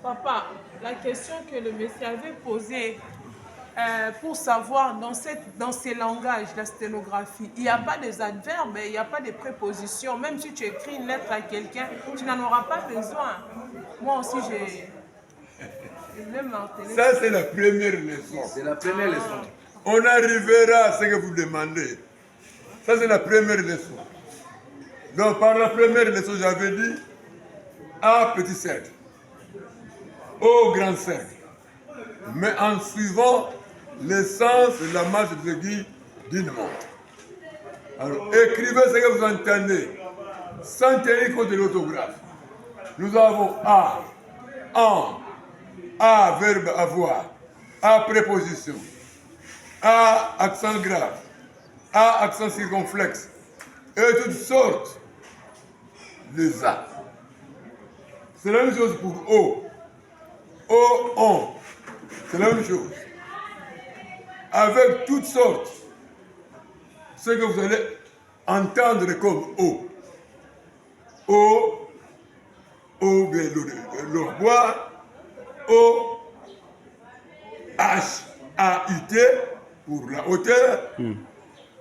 Papa, la question que le monsieur avait posée pour savoir dans ces langages, la sténographie, il n'y a pas des adverbes, il n'y a pas de prépositions. Même si tu écris une lettre à quelqu'un, tu n'en auras pas besoin. Moi aussi, je vais marteler. Ça, c'est la première leçon. C'est la première leçon. On arrivera à ce que vous demandez. Ça, c'est la première leçon. Donc, par la première leçon, j'avais dit A petit cercle, O grand cercle. Mais en suivant le sens de la marche de l'aiguille d'une montre. Alors, écrivez ce que vous entendez, sans tenir compte de l'autographe. Nous avons A, en, A, verbe avoir, A, préposition, A, accent grave, A, accent circonflexe, et toutes sortes de A. C'est la même chose pour O. O, on. C'est la même chose. Avec toutes sortes. Ce que vous allez entendre comme O. O, O, le bois. O, H, A-U-T, pour la hauteur.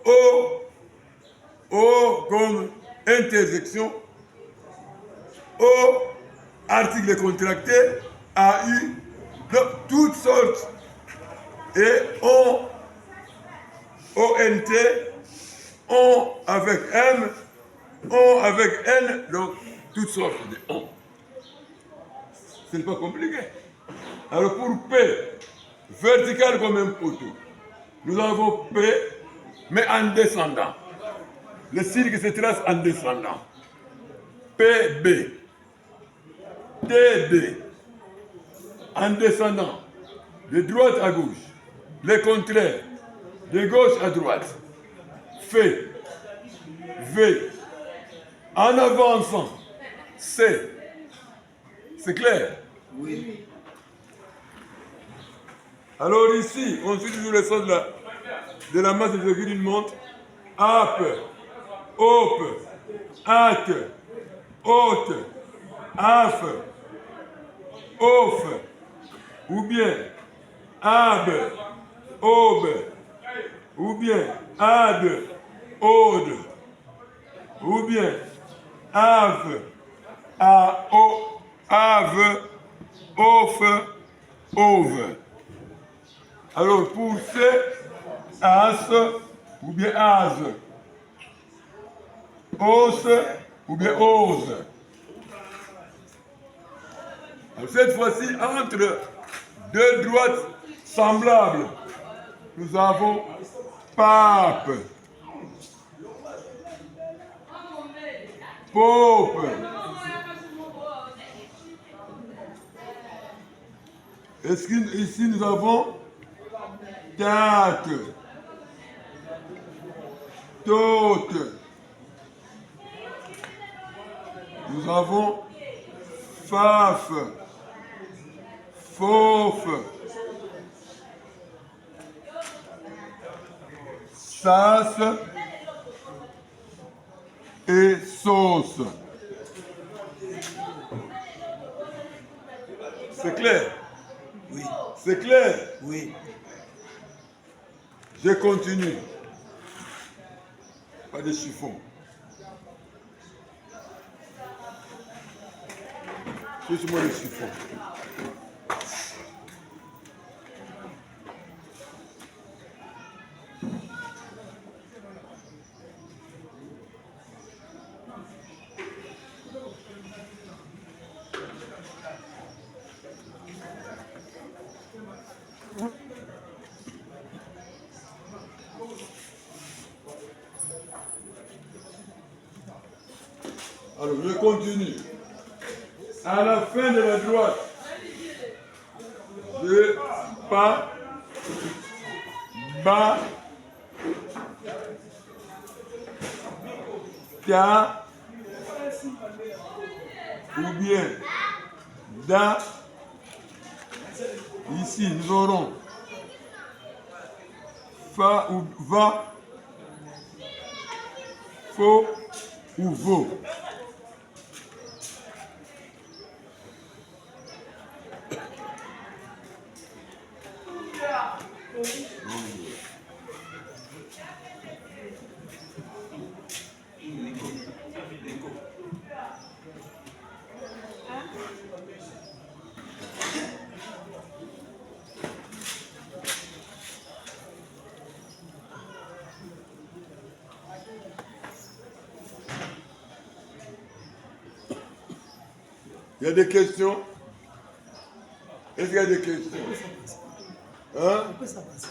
O, O comme intersection. O, article contracté. A-U, donc toutes sortes. Et on, O-N-T, on avec M, on avec N, donc toutes sortes de on. Ce n'est pas compliqué. Alors pour P, vertical comme un poteau, nous avons P, mais en descendant. Le signe qui se trace en descendant. PB, TB, en descendant, de droite à gauche. Le contraire, de gauche à droite. F, V, en avançant, C. C'est clair? Oui. Alors ici, on suit toujours le sens de la masse de l'aiguille d'une montre. Ap, op, at, haute, af, off, ou bien ab, ob, ou bien ad, ode, ou bien av, ao, ave, off, ove. Alors pour ce, as, ou bien as, os, ou bien ose. Alors cette fois-ci, entre deux droites semblables, nous avons pape, pope. Ici nous avons tate, tote. Nous avons faf, fof, sas et sauce. C'est clair? Oui. C'est clair? Oui. Je continue. Pas de chiffon. Cherche-moi le chiffon. Alors, je continue. À la fin de la droite, je pas, bas, ta, ou bien da. Ici, nous aurons fa ou va, faux ou vaut. Il y a des questions? Est-ce qu'il y a des questions? Hein? On peut s'avancer.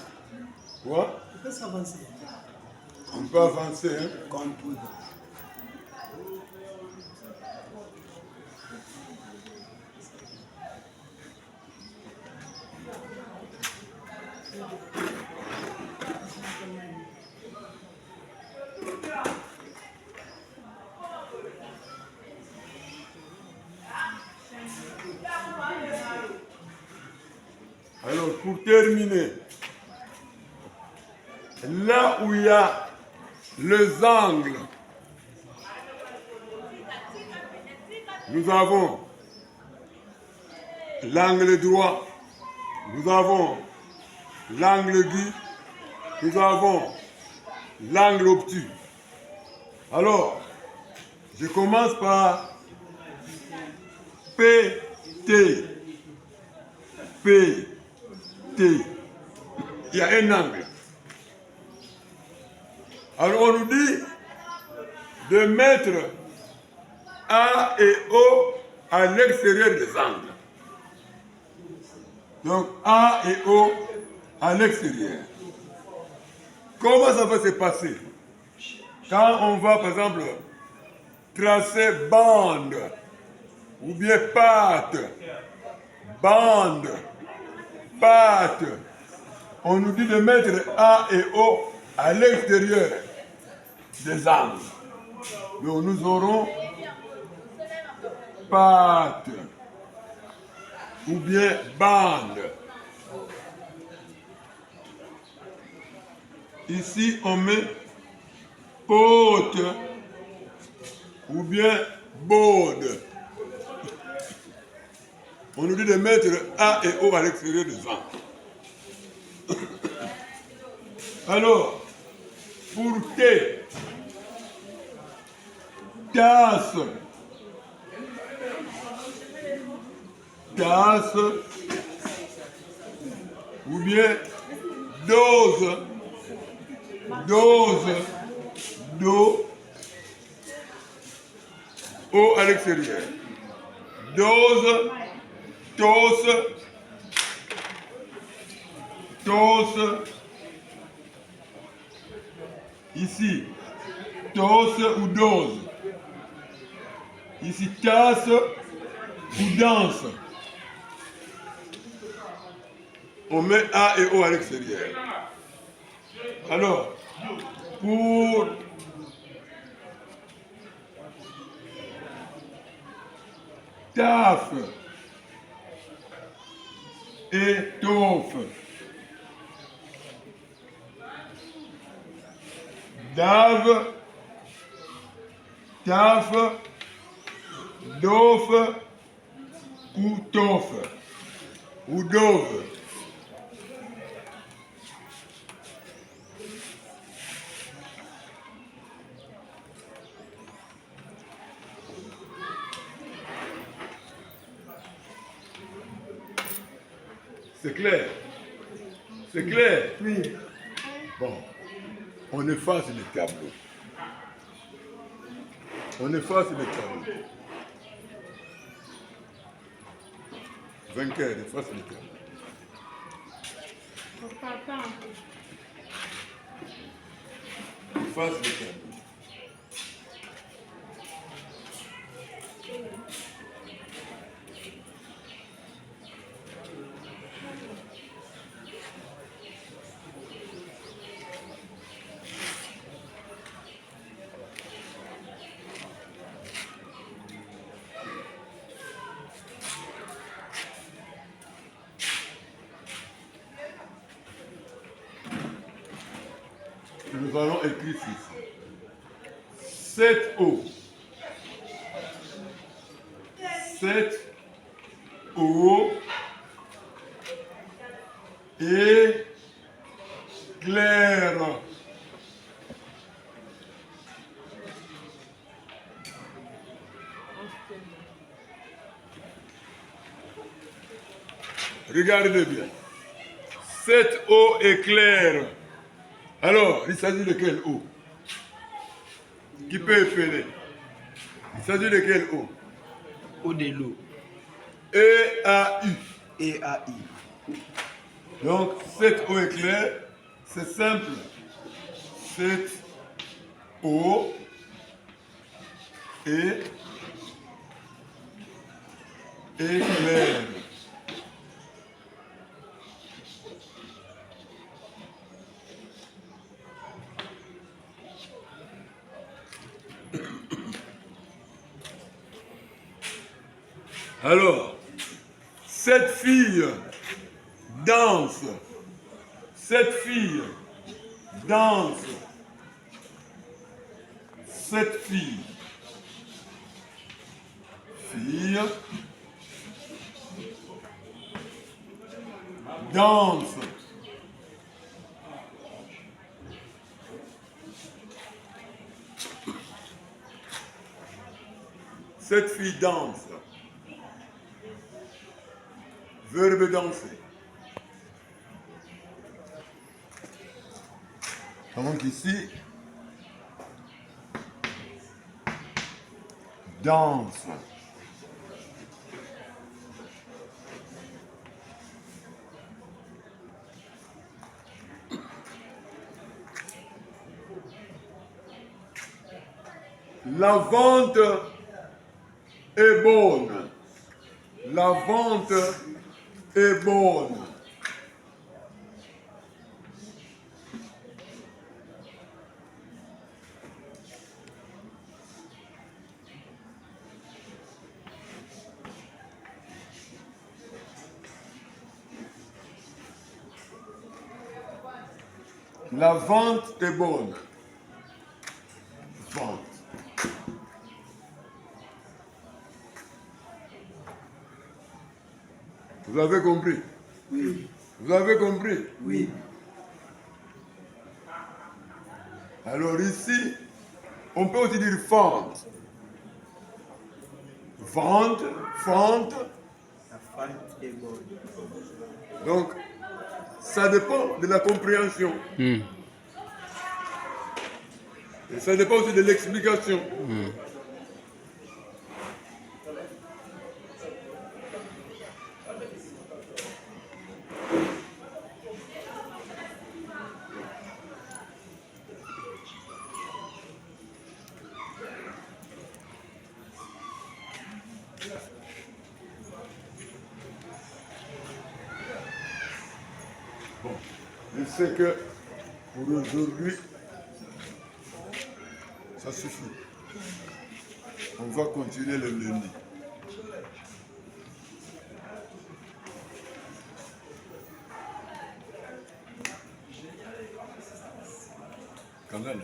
Quoi? On peut s'avancer. On peut avancer, hein? Contour. Alors, pour terminer, là où il y a les angles, nous avons l'angle droit, nous avons l'angle aigu, nous avons l'angle obtus. Alors, je commence par PT. P, T. Il y a un angle. Alors on nous dit de mettre A et O à l'extérieur des angles. Donc A et O à l'extérieur. Comment ça va se passer? Quand on va par exemple tracer bande ou bien patte, bande, patte, on nous dit de mettre A et O à l'extérieur des angles. Donc nous aurons patte ou bien bande. Ici on met pote ou bien baude. On nous dit de mettre A et O à l'extérieur des angles. Alors, pour T, tasse, tasse, ou bien dose, dose, do, O à l'extérieur. Dose, tos, tos, ici, tos ou dose. Ici, tasse ou danse. On met A et O à l'extérieur. Alors, pour taf, étoffe, dave, taf, doffe ou toffe ou dove. C'est clair? C'est clair? Oui. Bon, on efface les tableaux. On efface les tableaux. Vainqueur, efface les tableaux. Efface les tableaux. Nous allons écrire ceci. 7O. 7O et clair. Regardez bien. 7O est clair. Alors, il s'agit de quelle eau? Qui peut épeler? Il s'agit de quelle eau? Eau de l'eau. E-A-U. E-A-I. Donc, 7 O éclair, c'est simple. 7 O et éclair. Alors, cette fille danse. Cette fille danse. Cette fille. Fille. Danse. Cette fille danse. Verbe danser. Donc ici, danse. La vente est bonne. La vente est bonne. La vente est bonne. Vente. Vous avez compris? Oui. Vous avez compris? Oui. Alors ici, on peut aussi dire fente. Vente, fente. La fente est bonne. Donc, ça dépend de la compréhension. Et ça dépend aussi de l'explication. Bon, je sais que pour aujourd'hui, ça suffit. On va continuer le lundi. Quand même.